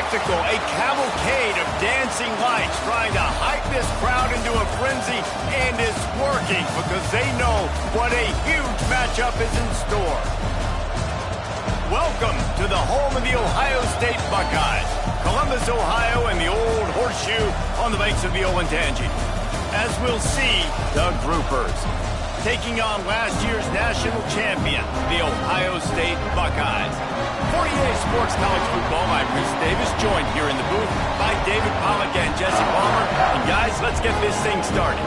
spectacle, a cavalcade of dancing lights trying to hype this crowd into a frenzy, and it's working because they know what a huge matchup is in store. Welcome to the home of the Ohio State Buckeyes, Columbus, Ohio, and the old horseshoe on the banks of the Olentangy. As we'll see, the Groupers taking on last year's national champion, the Ohio State Buckeyes. For EA Sports College Football, I'm Reese Davis, joined here in the booth by David Pollack and Jesse Palmer. And guys, let's get this thing started.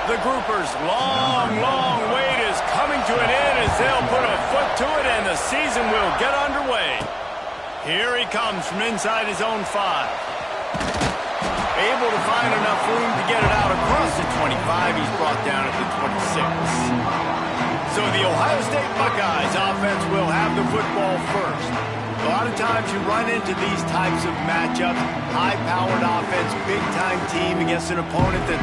The Groupers' long wait is coming to an end as they'll put a foot to it and the season will get underway. Here he comes from inside his own 5. Able to find enough room to get it out across the 25. He's brought down at the 26. So the Ohio State Buckeyes offense will have the football first. A lot of times you run into these types of matchups, high-powered offense, big-time team against an opponent that's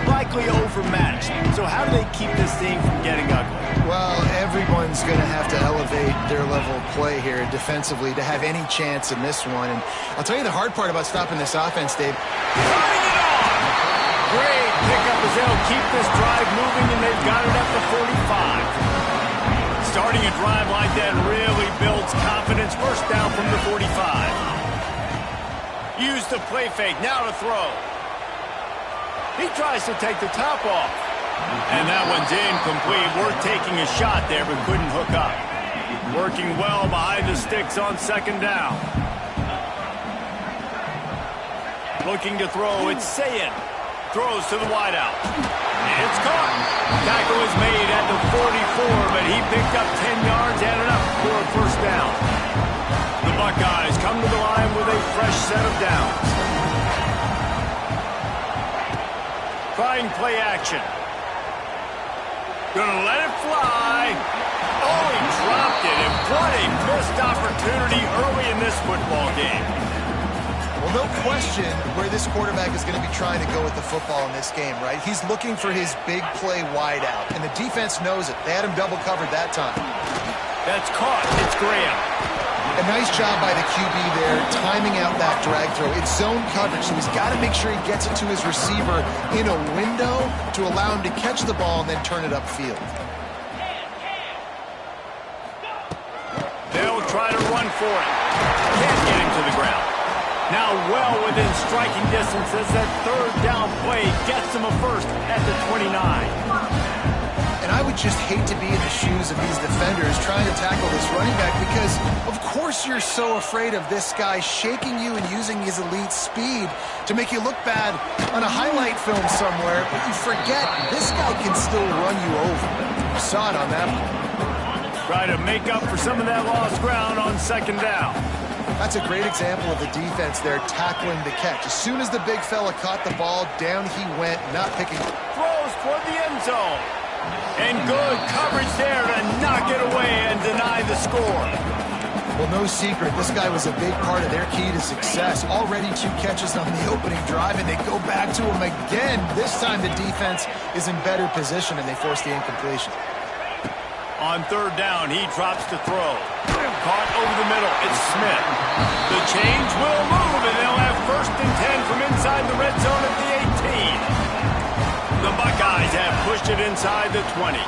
likely overmatched. So how do they keep this thing from getting ugly? Well, everyone's going to have to elevate their level of play here defensively to have any chance in this one. And I'll tell you the hard part about stopping this offense, Dave. Running it on! Great pickup as they'll keep this drive moving, and they've got it up to 45. Starting a drive like that really builds confidence. First down from the 45. Use the play fake, now to throw. He tries to take the top off. And that one's incomplete. Worth taking a shot there, but couldn't hook up. Working well behind the sticks on second down. Looking to throw, it's Sayin. Throws to the wideout. It's caught. Tackle is made at the 44, but he picked up 10 yards and enough for a first down. The Buckeyes come to the line with a fresh set of downs. Trying play action. Gonna let it fly. Oh, he dropped it, and what a missed opportunity early in this football game. Well, no question where this quarterback is going to be trying to go with the football in this game, right? He's looking for his big play wide out, and the defense knows it. They had him double covered that time. That's caught. It's Graham. A nice job by the QB there, timing out that drag throw. It's zone coverage, so he's got to make sure he gets it to his receiver in a window to allow him to catch the ball and then turn it upfield. They'll try to run for it. Can't get him to the ground. Now well within striking distance as that third down play gets him a first at the 29. And I would just hate to be in the shoes of these defenders trying to tackle this running back because, of course, you're so afraid of this guy shaking you and using his elite speed to make you look bad on a highlight film somewhere, but you forget this guy can still run you over. You saw it on that one. Try to make up for some of that lost ground on second down. That's a great example of the defense there tackling the catch. As soon as the big fella caught the ball, down he went, not picking. Throws toward the end zone. And good coverage there to knock it away and deny the score. Well, no secret, this guy was a big part of their key to success. Already 2 catches on the opening drive, and they go back to him again. This time the defense is in better position, and they force the incompletion. On third down, he drops to throw. Caught over the middle. It's Smith. The change will move, and they'll have first and 10 from inside the red zone at the 18. The Buckeyes have pushed it inside the 20.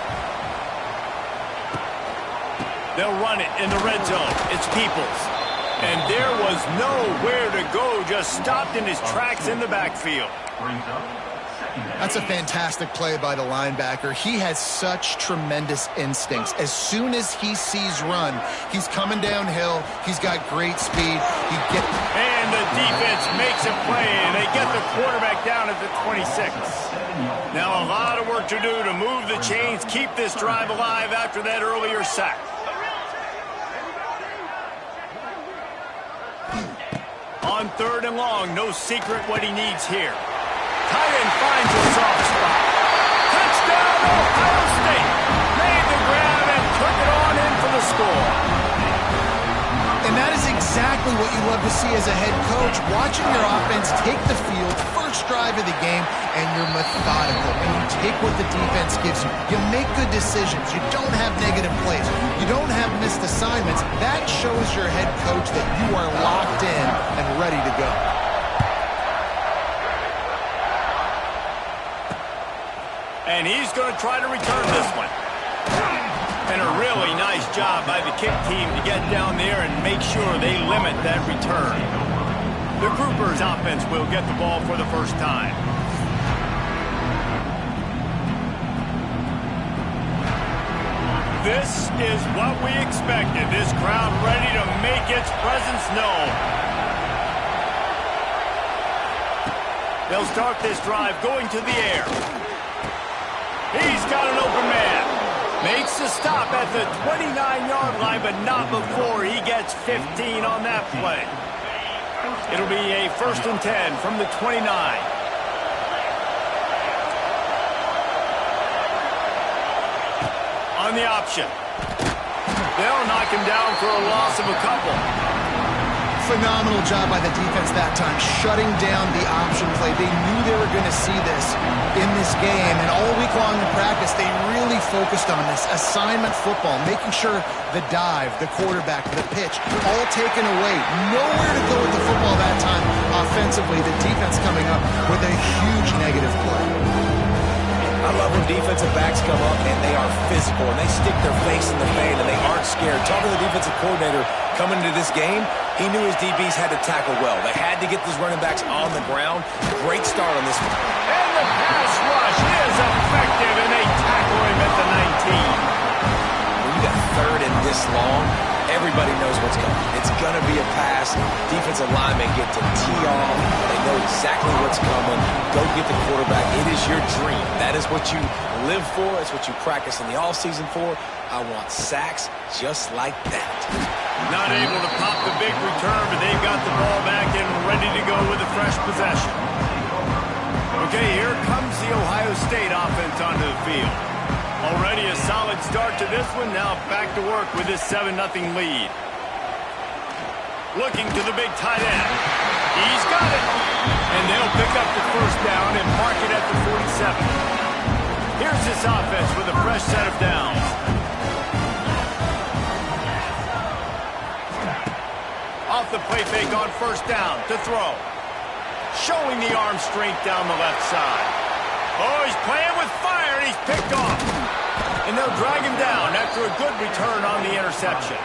They'll run it in the red zone. It's Peoples. And there was nowhere to go, just stopped in his tracks in the backfield. That's a fantastic play by the linebacker. He has such tremendous instincts. As soon as he sees run, he's coming downhill. He's got great speed. And the defense makes a play, and they get the quarterback down at the 26. Now a lot of work to do to move the chains, keep this drive alive after that earlier sack. On third and long, no secret what he needs here. Tight end finds a soft spot. Touchdown, Ohio State. Made the grab and took it on in for the score. love to see as a head coach, watching your offense take the field, first drive of the game, and you're methodical. And you take what the defense gives you. You make good decisions. You don't have negative plays. You don't have missed assignments. That shows your head coach that you are locked in and ready to go. And he's going to try to return this one. And a really nice job by the kick team to get down there and make sure they limit that return. The Groupers offense will get the ball for the first time. This is what we expected. This crowd ready to make its presence known. They'll start this drive going to the air. He's got an open man. Makes the stop at the 29-yard line, but not before he gets 15 on that play. It'll be a 1st and 10 from the 29. On the option. They'll knock him down for a loss of a couple. Phenomenal job by the defense that time, shutting down the option play. They knew they were going to see this in this game, and all week long in practice, they really focused on this assignment football, making sure the dive, the quarterback, the pitch, all taken away. Nowhere to go with the football that time offensively. The defense coming up with a huge negative play. I love when defensive backs come up and they are physical and they stick their face in the fan and they aren't scared. Talking to the defensive coordinator coming into this game, he knew his DBs had to tackle well. They had to get these running backs on the ground. Great start on this one. And the pass rush is effective, and they tackle him at the 19. When you got 3rd and this long, everybody knows what's coming. It's going to be a pass. Defensive linemen get to tee off. They know exactly what's coming. Go get the quarterback. It is your dream. That is what you live for. It's what you practice in the offseason for. I want sacks just like that. Not able to pop the big return, but they've got the ball back and ready to go with a fresh possession. Okay, here comes the Ohio State offense onto the field. Already a solid start to this one. Now back to work with this 7-0 lead. Looking to the big tight end. He's got it. And they'll pick up the first down and mark it at the 47. Here's this offense with a fresh set of downs. Off the play fake on 1st down to throw. Showing the arm strength down the left side. Oh, he's playing with fire, and he's picked off. And they'll drag him down after a good return on the interception.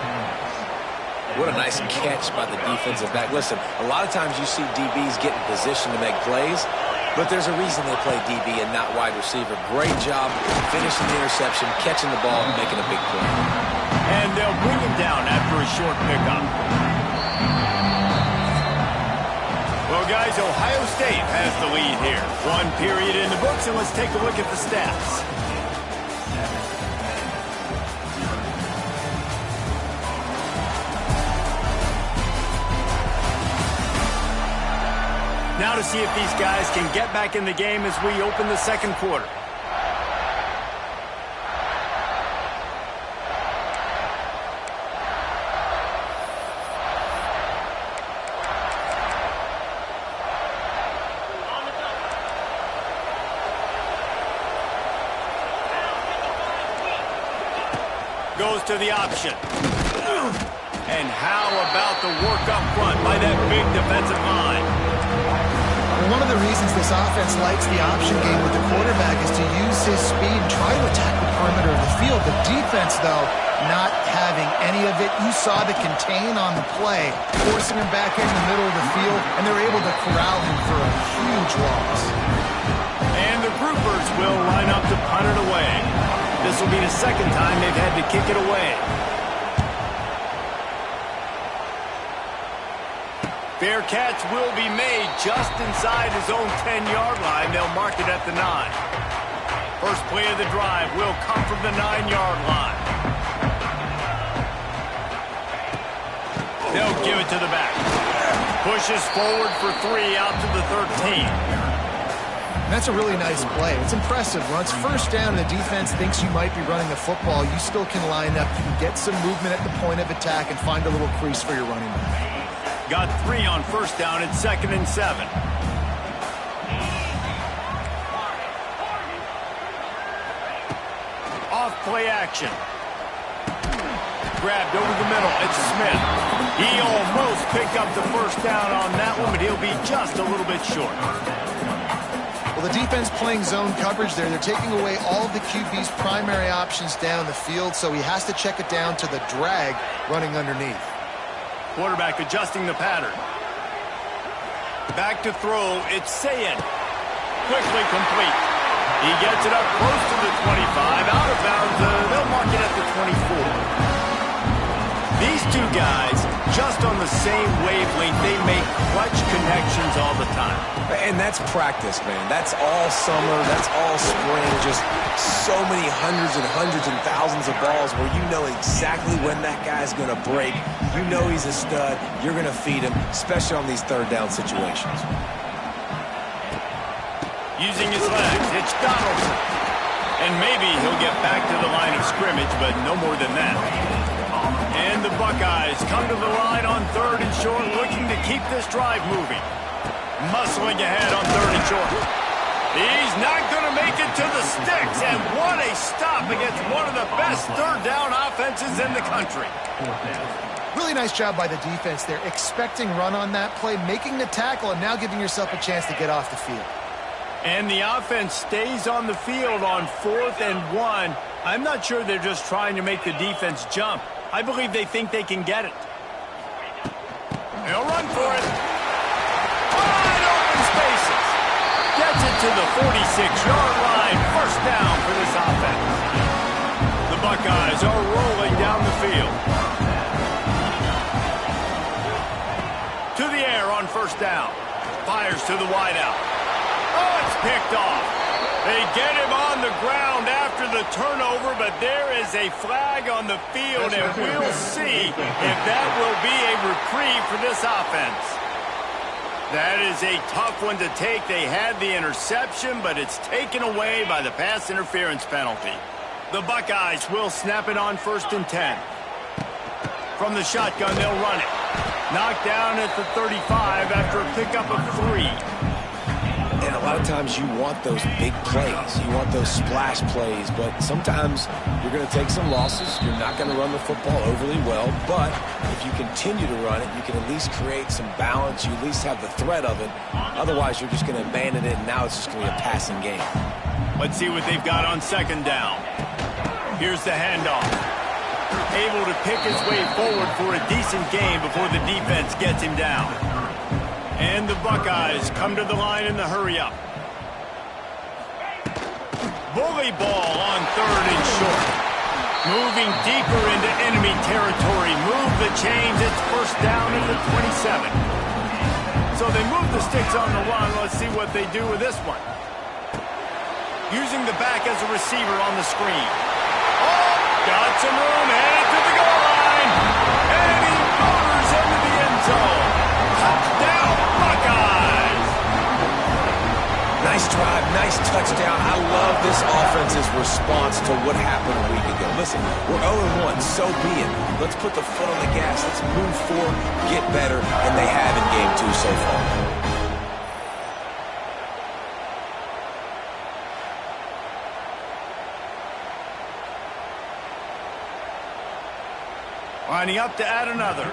What a nice catch by the defensive back. Listen, a lot of times you see DBs get in position to make plays, but there's a reason they play DB and not wide receiver. Great job finishing the interception, catching the ball, and making a big play. And they'll bring him down after a short pickup. Well, guys, Ohio State has the lead here. 1 period in the books, and let's take a look at the stats. Now to see if these guys can get back in the game as we open the 2nd quarter. Goes to the option. And how about the work up front by that big defensive line? One of the reasons this offense likes the option game with the quarterback is to use his speed and try to attack the perimeter of the field. The defense, though, not having any of it. You saw the contain on the play, forcing him back in the middle of the field, and they're able to corral him for a huge loss. And the Groupers will line up to punt it away. This will be the 2nd time they've had to kick it away. Fair catch will be made just inside his own 10-yard line. They'll mark it at the 9. First play of the drive will come from the 9-yard line. They'll give it to the back. Pushes forward for 3 out to the 13. That's a really nice play. It's impressive. When it's 1st down and the defense thinks you might be running the football, you still can line up. You can get some movement at the point of attack and find a little crease for your running back. Got 3 on first down. It's 2nd and 7. Off play action. Grabbed over the middle. It's Smith. He almost picked up the first down on that one, but he'll be just a little bit short. Well, the defense playing zone coverage there. They're taking away all of the QB's primary options down the field, so he has to check it down to the drag running underneath. Quarterback adjusting the pattern. Back to throw. It's Sayin. Quickly complete. He gets it up close to the 25. Out of bounds. They'll mark it at the 24. These two guys, just on the same wavelength, they make clutch connections all the time. And that's practice, man. That's all summer. That's all spring. Just so many hundreds and thousands of balls where you know exactly when that guy's going to break. You know he's a stud. You're going to feed him, especially on these third down situations. Using his legs, it's Donaldson. And maybe he'll get back to the line of scrimmage, but no more than that. And the Buckeyes come to the line on 3rd and short, looking to keep this drive moving. Muscling ahead on 3rd and short. He's not going to make it to the sticks, and what a stop against one of the best third down offenses in the country. Really nice job by the defense there, expecting run on that play, making the tackle, and now giving yourself a chance to get off the field. And the offense stays on the field on 4th and 1. I'm not sure they're just trying to make the defense jump. I believe they think they can get it. They'll run for it. Wide open spaces. Gets it to the 46-yard line. First down for this offense. The Buckeyes are rolling down the field. To the air on first down. Fires to the wideout. Oh, it's picked off. They get him on the ground after the turnover, but there is a flag on the field, and we'll see if that will be a reprieve for this offense. That is a tough one to take. They had the interception, but it's taken away by the pass interference penalty. The Buckeyes will snap it on 1st and 10. From the shotgun, they'll run it. Knocked down at the 35 after a pickup of 3. And a lot of times you want those big plays. You want those splash plays. But sometimes you're going to take some losses. You're not going to run the football overly well. But if you continue to run it, you can at least create some balance. You at least have the threat of it. Otherwise, you're just going to abandon it, and now it's just going to be a passing game. Let's see what they've got on 2nd down. Here's the handoff. Able to pick his way forward for a decent gain before the defense gets him down. And the Buckeyes come to the line in the hurry-up. Bully ball on 3rd and short. Moving deeper into enemy territory. Move the chains. It's first down at the 27. So they move the sticks on the run. Let's see what they do with this one. Using the back as a receiver on the screen. Oh, got some room. Headed to the goal line. And he motors into the end zone. Touchdown, Buckeyes! Nice drive, nice touchdown. I love this offense's response to what happened a week ago. Listen, we're 0-1, so be it. Let's put the foot on the gas. Let's move forward, get better, and they have in Game 2 so far. Lining up to add another.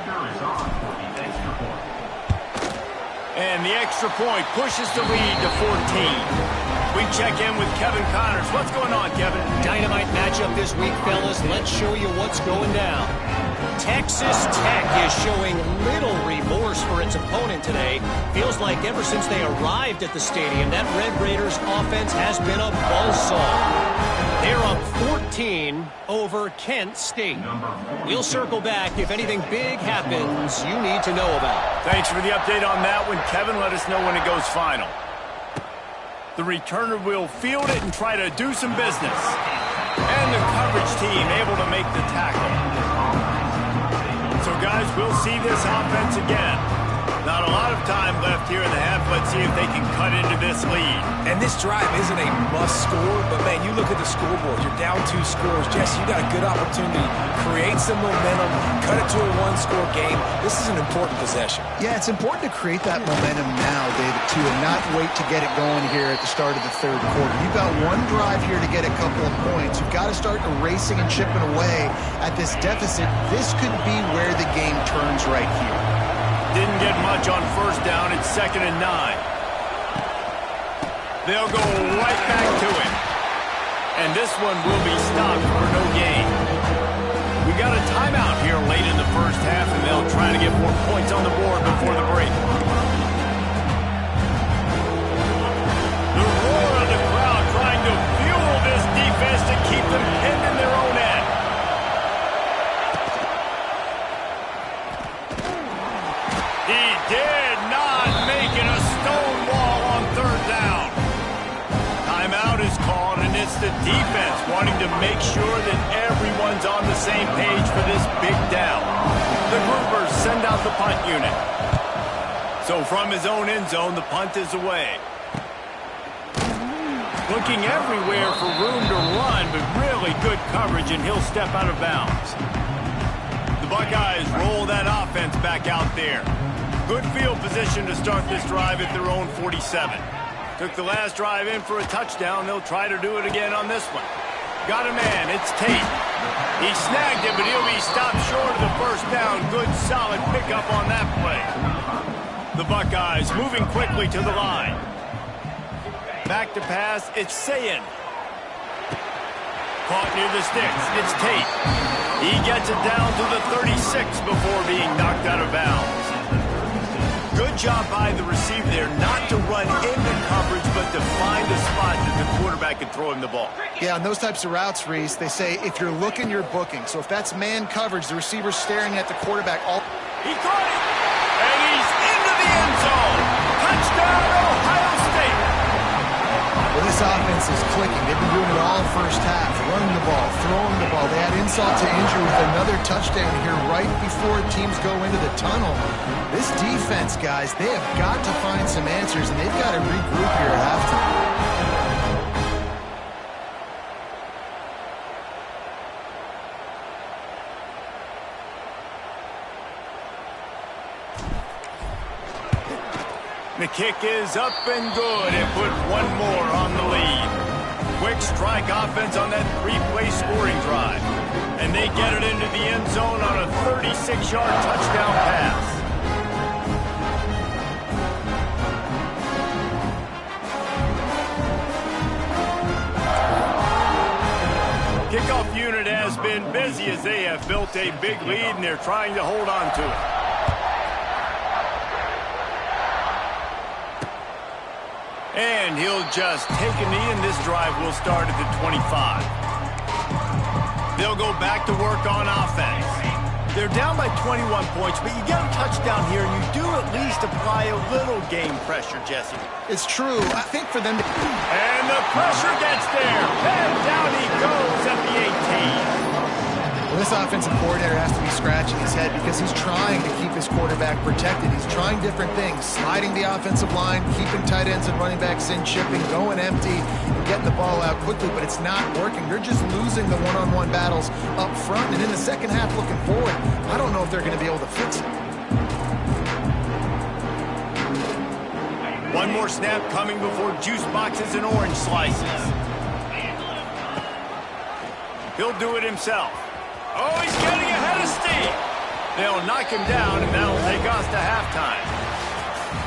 And the extra point pushes the lead to 14. We check in with Kevin Connors. What's going on, Kevin? Dynamite matchup this week, fellas. Let's show you what's going down. Texas Tech is showing little remorse for its opponent today. Feels like ever since they arrived at the stadium, that Red Raiders offense has been a buzzsaw. They're up 14 over Kent State. We'll circle back if anything big happens you need to know about. Thanks for the update on that one, Kevin. Let us know when it goes final. The returner will field it and try to do some business. And the coverage team able to make the tackle. So, guys, we'll see this offense again. Not a lot of time left here in the half. Let's see if they can cut into this lead. And this drive isn't a must score, but man, you look at the scoreboard. You're down 2 scores. Jesse, you got a good opportunity. Create some momentum. Cut it to a 1-score game. This is an important possession. Yeah, it's important to create that momentum now, David, too, and not wait to get it going here at the start of the third quarter. You've got one drive here to get a couple of points. You've got to start erasing and chipping away at this deficit. This could be where the game turns right here. Didn't get much on first down. It's 2nd and 9. They'll go right back to him. And this one will be stopped for no gain. We got a timeout here late in the first half, and they'll try to get more points on the board before the break. The roar of the crowd trying to fuel this defense to keep them pinned in their own end. He did not make it a stone wall on 3rd down. Timeout is called, and it's the defense wanting to make sure that everyone's on the same page for this big down. The groupers send out the punt unit. So from his own end zone, the punt is away. Looking everywhere for room to run, but really good coverage, and he'll step out of bounds. The Buckeyes roll that offense back out there. Good field position to start this drive at their own 47. Took the last drive in for a touchdown. They'll try to do it again on this one. Got a man. It's Tate. He snagged it, but he'll be stopped short of the first down. Good, solid pickup on that play. The Buckeyes moving quickly to the line. Back to pass. It's Sayin. Caught near the sticks. It's Tate. He gets it down to the 36 before being knocked out of bounds. Good job by the receiver there not to run into coverage, but to find a spot that the quarterback can throw him the ball. Yeah, on those types of routes, Reese, they say if you're looking, you're booking. So if that's man coverage, the receiver's staring at the quarterback. He caught it, and he's into the end zone. Touchdown, Ohio State. Well, this offense is clicking. They've been doing it all first half, running the ball, throwing the ball. They add insult to injury with another touchdown here right before teams go into the tunnel. This defense, guys, they have got to find some answers, and they've got to regroup here at halftime. The kick is up and good, and put one more on the lead. Quick strike offense on that 3-play scoring drive. And they get it into the end zone on a 36-yard touchdown pass. Kickoff unit has been busy as they have built a big lead, and they're trying to hold on to it. And he'll just take a knee, and this drive will start at the 25. They'll go back to work on offense. They're down by 21 points, but you get a touchdown here, and you do at least apply a little game pressure, Jesse. It's true. I think for them to... And the pressure gets there. And down he goes at the 18. Well, this offensive coordinator has to be scratching his head because he's trying to keep his quarterback protected. He's trying different things, sliding the offensive line, keeping tight ends and running backs in, chipping, going empty, and getting the ball out quickly, but it's not working. They're just losing the one-on-one battles up front, and in the second half looking forward, I don't know if they're going to be able to fix it. One more snap coming before juice boxes and orange slices. He'll do it himself. Oh, he's getting ahead of steam. They'll knock him down, and that'll take us to halftime.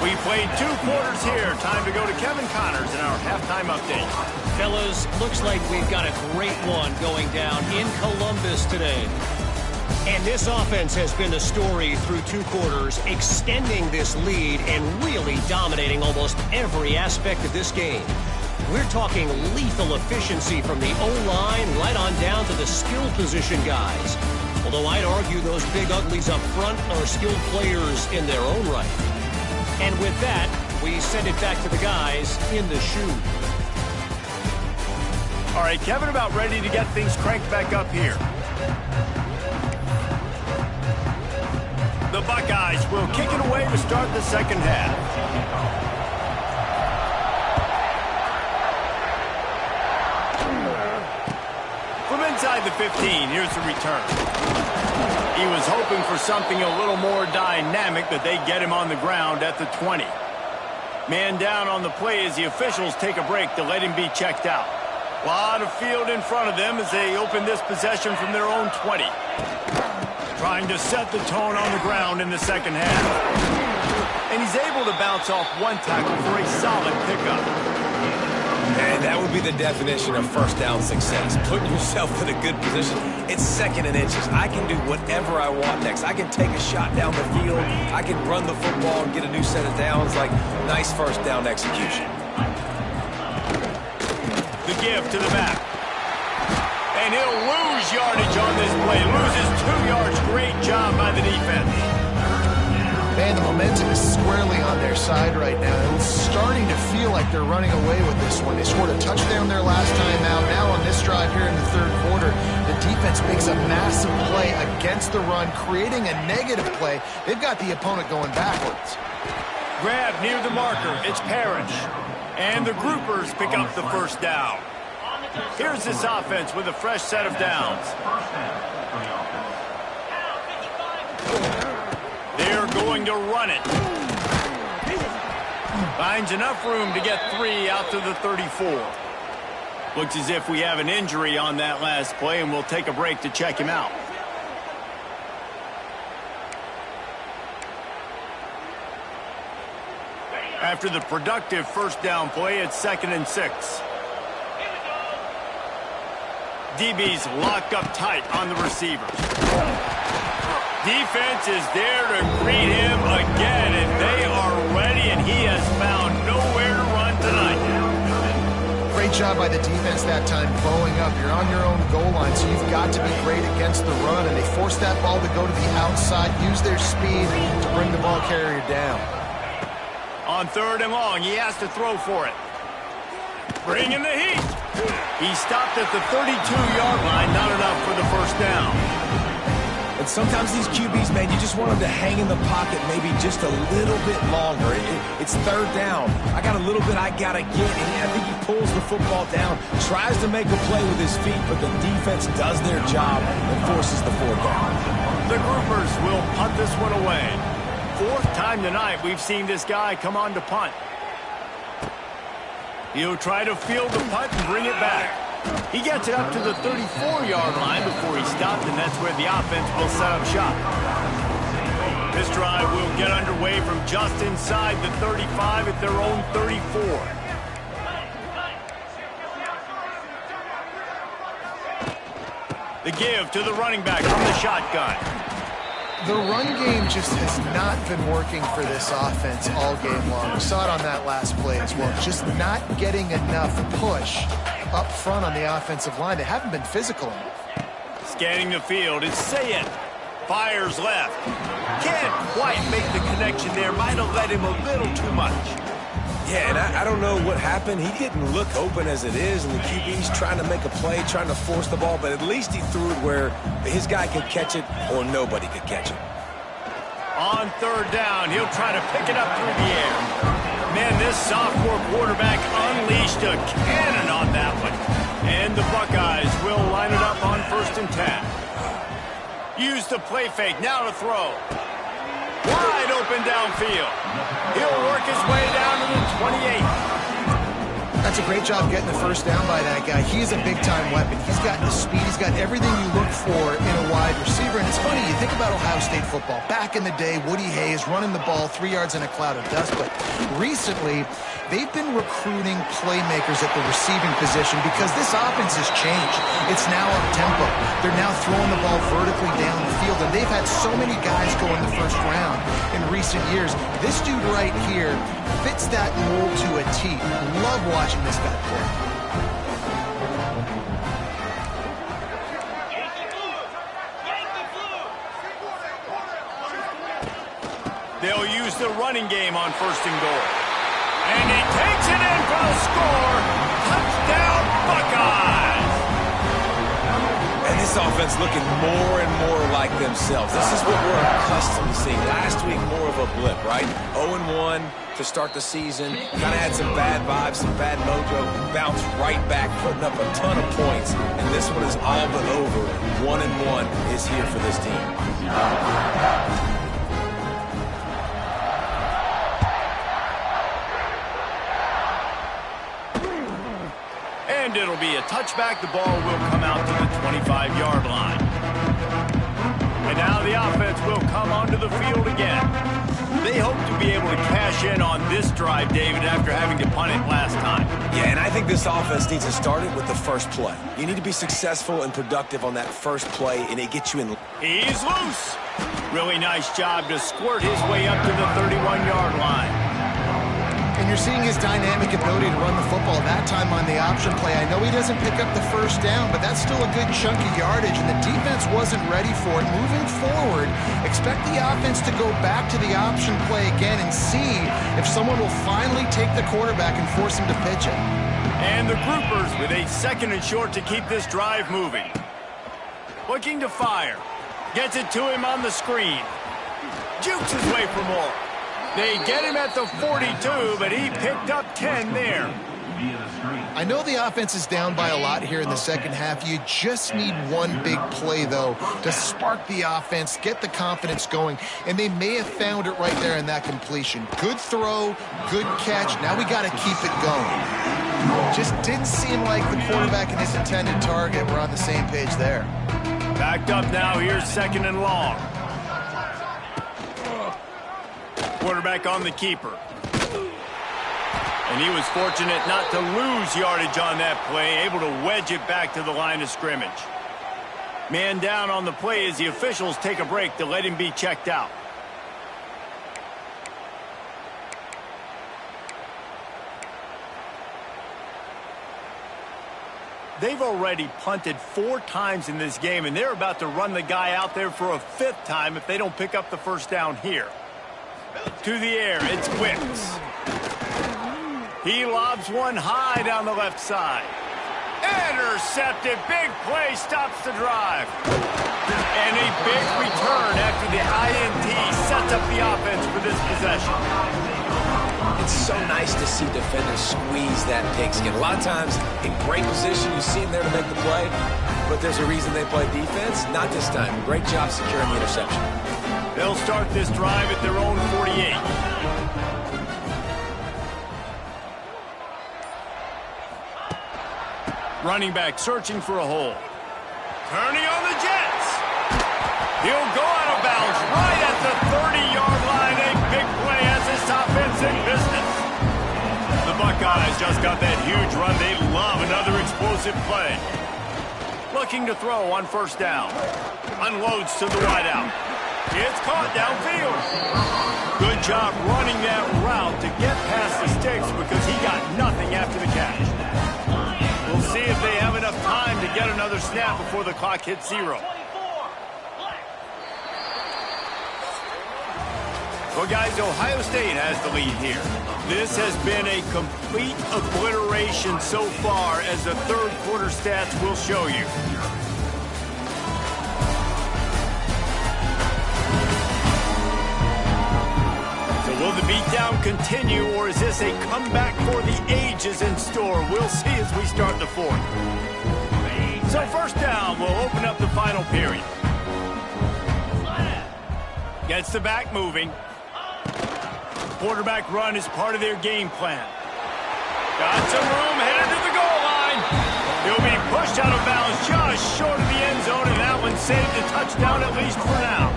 We played 2 quarters here. Time to go to Kevin Connors in our halftime update. Fellas, looks like we've got a great one going down in Columbus today. And this offense has been the story through 2 quarters, extending this lead and really dominating almost every aspect of this game. We're talking lethal efficiency from the O-line right on down to the skill position guys. Although I'd argue those big uglies up front are skilled players in their own right. And with that, we send it back to the guys in the shoe. All right, Kevin, about ready to get things cranked back up here. The Buckeyes will kick it away to start the second half. From inside the 15, here's the return. He was hoping for something a little more dynamic, but they get him on the ground at the 20. Man down on the play as the officials take a break to let him be checked out. A lot of field in front of them as they open this possession from their own 20. Trying to set the tone on the ground in the second half. And he's able to bounce off one tackle for a solid pickup. And that would be the definition of first down success. Putting yourself in a good position. It's second and inches. I can do whatever I want next. I can take a shot down the field. I can run the football and get a new set of downs. Like, nice first down execution. The give to the back. And he'll lose yardage on this play. Loses 2 yards. Great job by the defense. Man, the momentum is squarely on their side right now. It's starting to feel like they're running away with this one. They scored a touchdown their last time out. Now on this drive here in the third quarter, the defense makes a massive play against the run, creating a negative play. They've got the opponent going backwards. Grab near the marker. It's Parrish. And the groupers pick up the first down. Here's this offense with a fresh set of downs. They're going to run it. Finds enough room to get 3 out to the 34. Looks as if we have an injury on that last play, and we'll take a break to check him out. After the productive first down play, it's 2nd and 6. DB's locked up tight on the receivers. Defense is there to greet him again, and they are ready, and he has found nowhere to run tonight. Great job by the defense that time, blowing up. You're on your own goal line, so you've got to be great against the run, and they force that ball to go to the outside, use their speed to bring the ball carrier down. On 3rd and long, he has to throw for it. Bringing the heat. He stopped at the 32-yard line, not enough for the first down. And sometimes these QBs, man, you just want them to hang in the pocket maybe just a little bit longer. It's 3rd down. I got a little bit I got to get. And I think he pulls the football down, tries to make a play with his feet, but the defense does their job and forces the 4th down. The groupers will punt this one away. 4th time tonight we've seen this guy come on to punt. He'll try to field the punt and bring it back. He gets it up to the 34-yard line before he stopped, and that's where the offense will set up shop. This drive will get underway from just inside the 35 at their own 34. The give to the running back from the shotgun. The run game just has not been working for this offense all game long. We saw it on that last play as well. Just not getting enough push up front on the offensive line. They haven't been physical enough. Scanning the field, it's Sayed. Fires left. Can't quite make the connection there. Might have let him a little too much. Yeah, and I don't know what happened. He didn't look open as it is, and the QB's trying to make a play, trying to force the ball, but at least he threw it where his guy could catch it or nobody could catch it. On 3rd down, he'll try to pick it up through the air. Man, this sophomore quarterback unleashed a cannon on that one. And the Buckeyes will line it up on 1st and 10. Use the play fake, now to throw. Wide open downfield. He'll work his way down to the 28. That's a great job getting the first down by that guy. He's a big-time weapon. He's got the speed. He's got everything you look for in a wide receiver. And it's funny, you think about Ohio State football. Back in the day, Woody Hayes running the ball 3 yards in a cloud of dust. But recently, they've been recruiting playmakers at the receiving position because this offense has changed. It's now up-tempo. They're now throwing the ball vertically down the field. And they've had so many guys go in the first round in recent years. This dude right here fits that mold to a T. Love watching this guy play. They'll use the running game on 1st and goal. And he takes it in for the score. Touchdown, Buckeyes! And this offense looking more and more like themselves. This is what we're accustomed to seeing. a blip, right? 0-1 to start the season. Kind of had some bad vibes, some bad mojo. Bounced right back, putting up a ton of points. And this one is all but over. 1-1 is here for this team. And it'll be a touchback. The ball will come out to the 25-yard line. And now the offense will come onto the field again. They hope to be able to cash in on this drive, David, after having to punt it last time. Yeah, and I think this offense needs to start it with the first play. You need to be successful and productive on that first play, and it gets you in. He's loose. Really nice job to squirt his way up to the 31-yard line. And you're seeing his dynamic ability to run the football that time on the option play. I know he doesn't pick up the first down, but that's still a good chunk of yardage, and the defense wasn't ready for it. Moving forward, expect the offense to go back to the option play again and see if someone will finally take the quarterback and force him to pitch it. And the groupers with a 2nd and short to keep this drive moving. Looking to fire. Gets it to him on the screen. Jukes his way for more. They get him at the 42, but he picked up 10 there. I know the offense is down by a lot here in the second half. You just need one big play, though, to spark the offense, get the confidence going, and they may have found it right there in that completion. Good throw, good catch. Now we got to keep it going. Just didn't seem like the quarterback and his intended target were on the same page there. Backed up now. Here's 2nd and long. Quarterback on the keeper. And he was fortunate not to lose yardage on that play, able to wedge it back to the line of scrimmage. Man down on the play as the officials take a break to let him be checked out. They've already punted 4 times in this game, and they're about to run the guy out there for a 5th time if they don't pick up the first down here. To the air, it's Wicks. He lobs one high down the left side. Intercepted, big play, stops the drive. And a big return after the INT sets up the offense for this possession. It's so nice to see defenders squeeze that pigskin. A lot of times, in great position, you see them there to make the play, but there's a reason they play defense. Not this time. Great job securing the interception. They'll start this drive at their own 48. Running back searching for a hole. Turning on the Jets. He'll go out of bounds right at the 30-yard line. A big play as this offense in business. The Buckeyes just got that huge run. They love another explosive play. Looking to throw on first down. Unloads to the wideout. It's caught downfield. Good job running that route to get past the sticks because he got nothing after the catch. We'll see if they have enough time to get another snap before the clock hits 0. Well, guys, Ohio State has the lead here. This has been a complete obliteration so far, as the third quarter stats will show you. Will the beatdown continue, or is this a comeback for the ages in store? We'll see as we start the 4th. So first down, we'll open up the final period. Gets the back moving. Quarterback run is part of their game plan. Got some room, headed to the goal line. He'll be pushed out of bounds just short of the end zone, and that one saved a touchdown at least for now.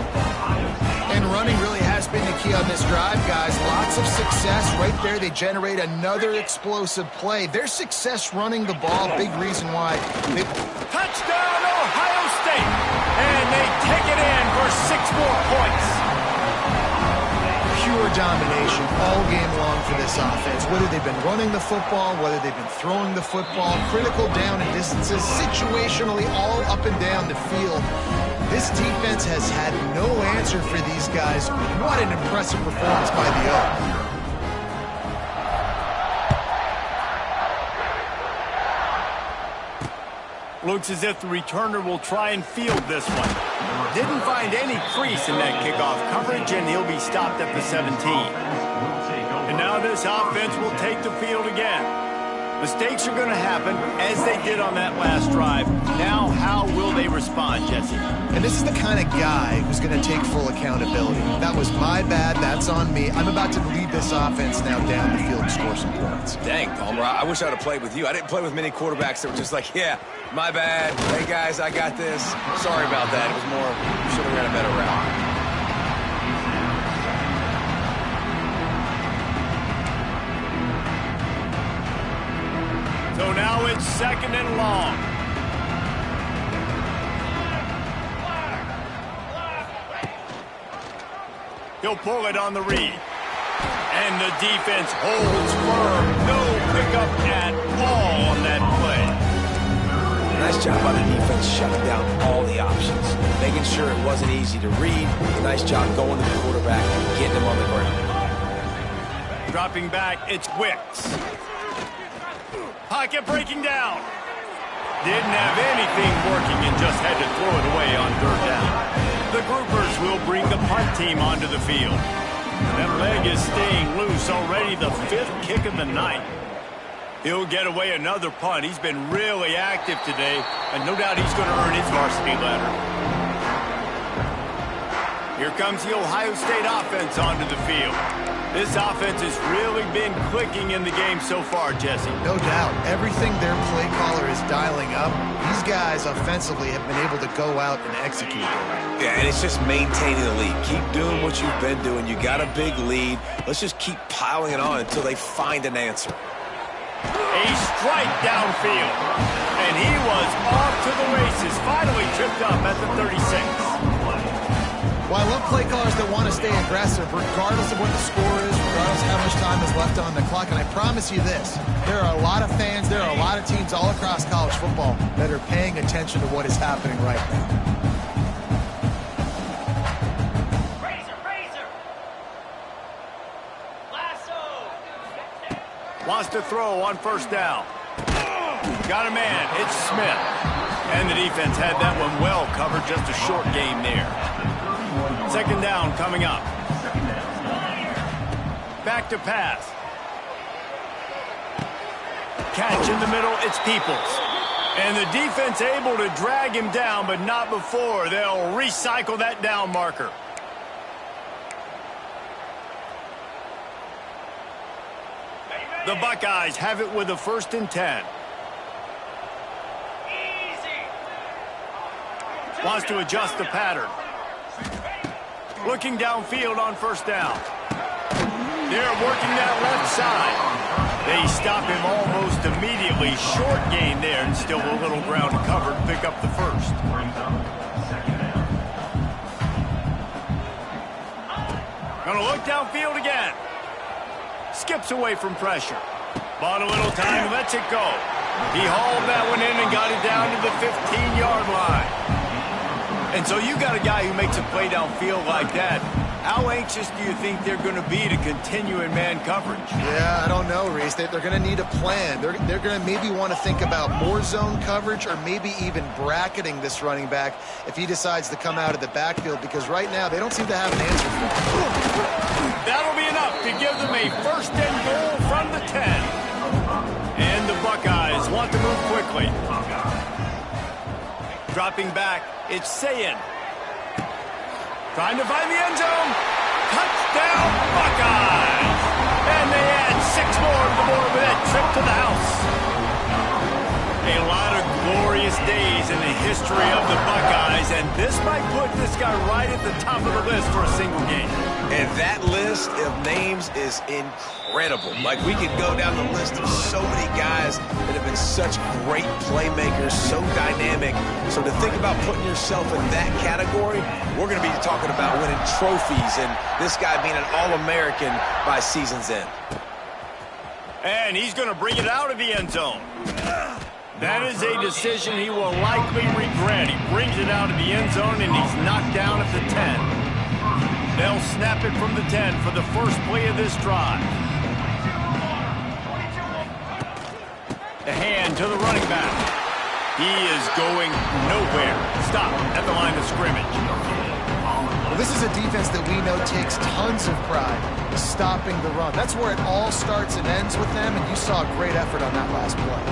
And running really has been the key on this drive, guys. Lots of success right there. They generate another explosive play. Their success running the ball, big reason why. Touchdown, Ohio State! And they take it in for 6 more points. Pure domination all game long for this offense. Whether they've been running the football, whether they've been throwing the football, critical down and distances, situationally all up and down the field. This defense has had no answer for these guys. What an impressive performance by the Oak. Looks as if the returner will try and field this one. Didn't find any crease in that kickoff coverage, and he'll be stopped at the 17. And now this offense will take the field again. Mistakes are going to happen, as they did on that last drive. Now, how will they respond, Jesse? And this is the kind of guy who's going to take full accountability. That was my bad. That's on me. I'm about to lead this offense now down the field and score some points. Dang, Palmer, I wish I would have played with you. I didn't play with many quarterbacks that were just like, yeah, my bad. Hey, guys, I got this. Sorry about that. It was more, should have ran a better route. So now it's 2nd and long. He'll pull it on the read. And the defense holds firm. No pickup at all on that play. Nice job by the defense shutting down all the options. Making sure it wasn't easy to read. Nice job going to the quarterback and getting him on the ground. Dropping back, it's Wicks. Pocket breaking down. Didn't have anything working and just had to throw it away on 3rd down. The groupers will bring the punt team onto the field. That leg is staying loose, already the 5th kick of the night. He'll get away another punt. He's been really active today, and no doubt he's going to earn his varsity letter. Here comes the Ohio State offense onto the field. This offense has really been clicking in the game so far, Jesse. No doubt. Everything their play caller is dialing up, these guys offensively have been able to go out and execute. Yeah, and it's just maintaining the lead. Keep doing what you've been doing. You got a big lead. Let's just keep piling it on until they find an answer. A strike downfield. And he was off to the races. Finally tripped up at the 36. Well, I love play callers that want to stay aggressive, regardless of what the score is, regardless of how much time is left on the clock. And I promise you this, there are a lot of fans, there are a lot of teams all across college football that are paying attention to what is happening right now. Wants to throw on 1st down. Got a man. It's Smith. And the defense had that one well covered. Just a short game there. 2nd down coming up. Back to pass. Catch in the middle. It's Peoples. And the defense able to drag him down, but not before. They'll recycle that down marker. The Buckeyes have it with a 1st and 10. Wants to adjust the pattern. Looking downfield on 1st down. They're working that left side. They stop him almost immediately. Short gain there, and still a little ground covered. Pick up the 1st. Gonna look downfield again. Skips away from pressure. Bought a little time, lets it go. He hauled that one in and got it down to the 15-yard line. And so you got a guy who makes a play downfield like that. How anxious do you think they're going to be to continue in man coverage? Yeah, I don't know, Reese. They're going to need a plan. They're going to maybe want to think about more zone coverage or maybe even bracketing this running back if he decides to come out of the backfield, because right now they don't seem to have an answer for him. That'll be enough to give them a 1st and goal from the 10. And the Buckeyes want to move quickly. Dropping back, it's Sayin. Trying to find the end zone. Touchdown, Buckeyes! And they add 6 more to the board with that trip to the house. A lot of glorious days in the history of the Buckeyes, and this might put this guy right at the top of the list for a single game. And that list of names is incredible. Like, we could go down the list of so many guys that have been such great playmakers, so dynamic. So to think about putting yourself in that category, we're going to be talking about winning trophies and this guy being an All-American by season's end. And he's going to bring it out of the end zone. That is a decision he will likely regret. He brings it out of the end zone, and he's knocked down at the 10. They'll snap it from the 10 for the first play of this drive. The hand to the running back. He is going nowhere. stop at the line of scrimmage. Well, this is a defense that we know takes tons of pride stopping the run. That's where it all starts and ends with them, and you saw a great effort on that last play.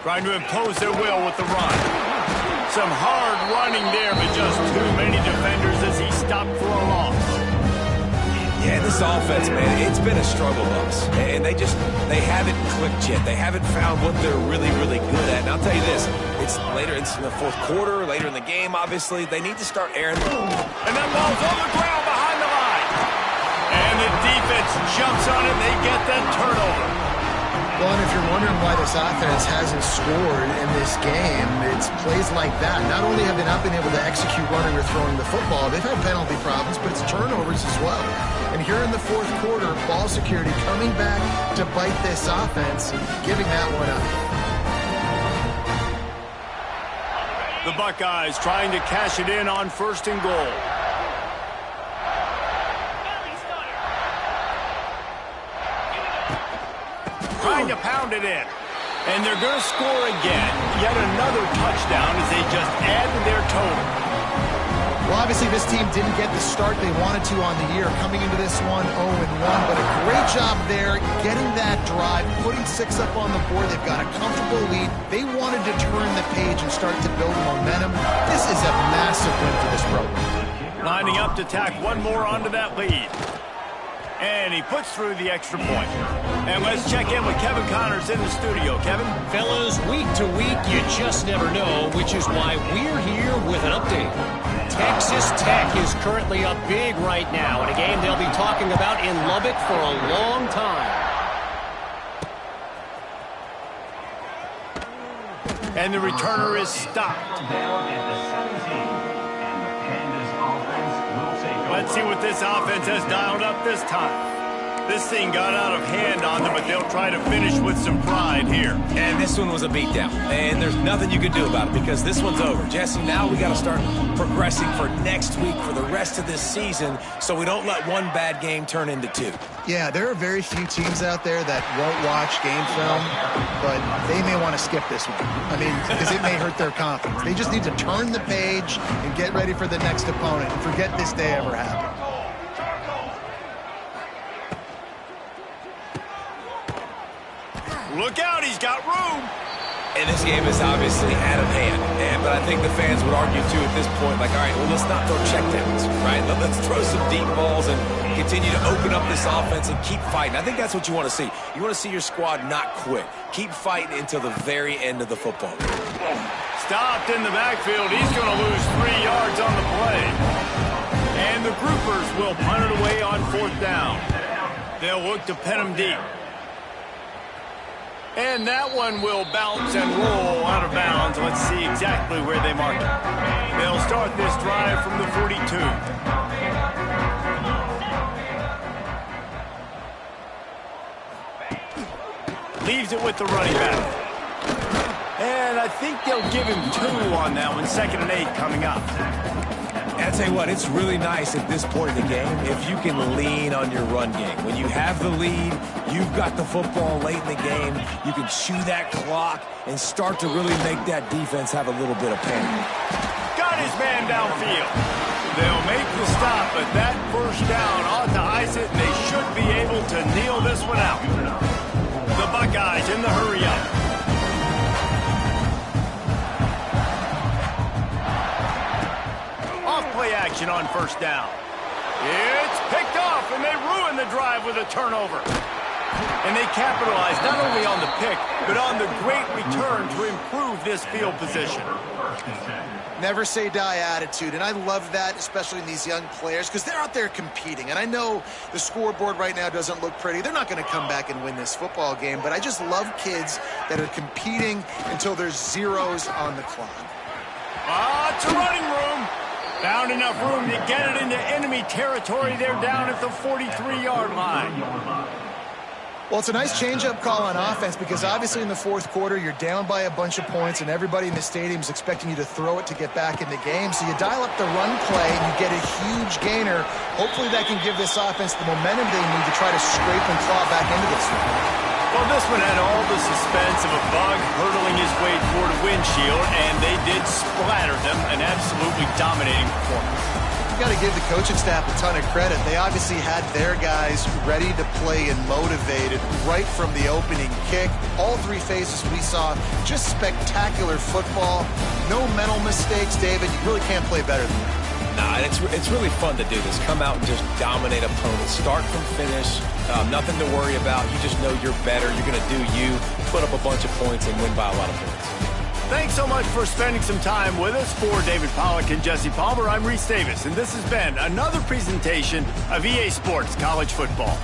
Trying to impose their will with the run. Some hard running there, but just too many defenders as he stopped for a loss. Yeah, this offense, man, it's been a struggle bus. And they haven't clicked yet. They haven't found what they're really, really good at. And I'll tell you this, it's in the fourth quarter, later in the game, obviously. They need to start airing. And that ball's on the ground behind the line. And the defense jumps on it. They get that turnover. Well, and if you're wondering why this offense hasn't scored in this game, it's plays like that. Not only have they not been able to execute running or throwing the football, they've had penalty problems, but it's turnovers as well. And here in the fourth quarter, ball security coming back to bite this offense, giving that one up. The Buckeyes trying to cash it in on 1st and goal. Trying to pound it in. And they're going to score again. Yet another touchdown as they just add to their total. Well, obviously this team didn't get the start they wanted to on the year. Coming into this one 0-1, but a great job there getting that drive, putting 6 up on the board. They've got a comfortable lead. They wanted to turn the page and start to build momentum. This is a massive win for this program. Lining up to tack one more onto that lead. And he puts through the extra point. And let's check in with Kevin Connors in the studio. Kevin? Fellas, week to week, you just never know, which is why we're here with an update. Texas Tech is currently up big right now in a game they'll be talking about in Lubbock for a long time. And the returner is stopped. Let's see what this offense has dialed up this time. This thing got out of hand on them, but they'll try to finish with some pride here. And this one was a beatdown. And there's nothing you can do about it because this one's over. Jesse, now we got to start progressing for next week for the rest of this season so we don't let one bad game turn into 2. Yeah, there are very few teams out there that won't watch game film, but they may want to skip this one. I mean, because it may hurt their confidence. They just need to turn the page and get ready for the next opponent and forget this day ever happened. Look out, he's got room. And this game is obviously out of hand. But I think the fans would argue, too, at this point, like, all right, well, let's not throw checkdowns, right? Let's throw some deep balls and continue to open up this offense and keep fighting. I think that's what you want to see. You want to see your squad not quit. Keep fighting until the very end of the football game. Stopped in the backfield. He's going to lose 3 yards on the play. And the groupers will punt it away on 4th down. They'll look to pin him deep. And that one will bounce and roll out of bounds. Let's see exactly where they mark it. They'll start this drive from the 42. Leaves it with the running back. And I think they'll give him 2 on that one. 2nd and 8 coming up. I'll tell you what, it's really nice at this point in the game if you can lean on your run game. When you have the lead, you've got the football late in the game, you can chew that clock and start to really make that defense have a little bit of panic. Got his man downfield. They'll make the stop, but that first down ought to ice it, and they should be able to kneel this one out. The Buckeyes in the hurry-up. Play action on 1st down. It's picked off, and they ruin the drive with a turnover. And they capitalize not only on the pick, but on the great return to improve this field position. Never say die attitude, and I love that, especially in these young players, because they're out there competing. And I know the scoreboard right now doesn't look pretty. They're not going to come back and win this football game, but I just love kids that are competing until there's zeros on the clock. It's a running room. Found enough room to get it into enemy territory. They're down at the 43-yard line. Well, it's a nice change-up call on offense because obviously in the fourth quarter, you're down by a bunch of points and everybody in the stadium is expecting you to throw it to get back in the game. So you dial up the run play and you get a huge gainer. Hopefully that can give this offense the momentum they need to try to scrape and claw back into this one. Well, this one had all the suspense of a bug hurtling his way toward a windshield, and they did splatter them. An absolutely dominating performance. You got to give the coaching staff a ton of credit. They obviously had their guys ready to play and motivated right from the opening kick. All three phases we saw, just spectacular football. No mental mistakes, David. You really can't play better than that. Nah, it's really fun to do this. Come out and just dominate opponents. Start from finish. Nothing to worry about. You just know you're better. You're going to do you, put up a bunch of points, and win by a lot of points. Thanks so much for spending some time with us. For David Pollack and Jesse Palmer, I'm Reese Davis, and this has been another presentation of EA Sports College Football.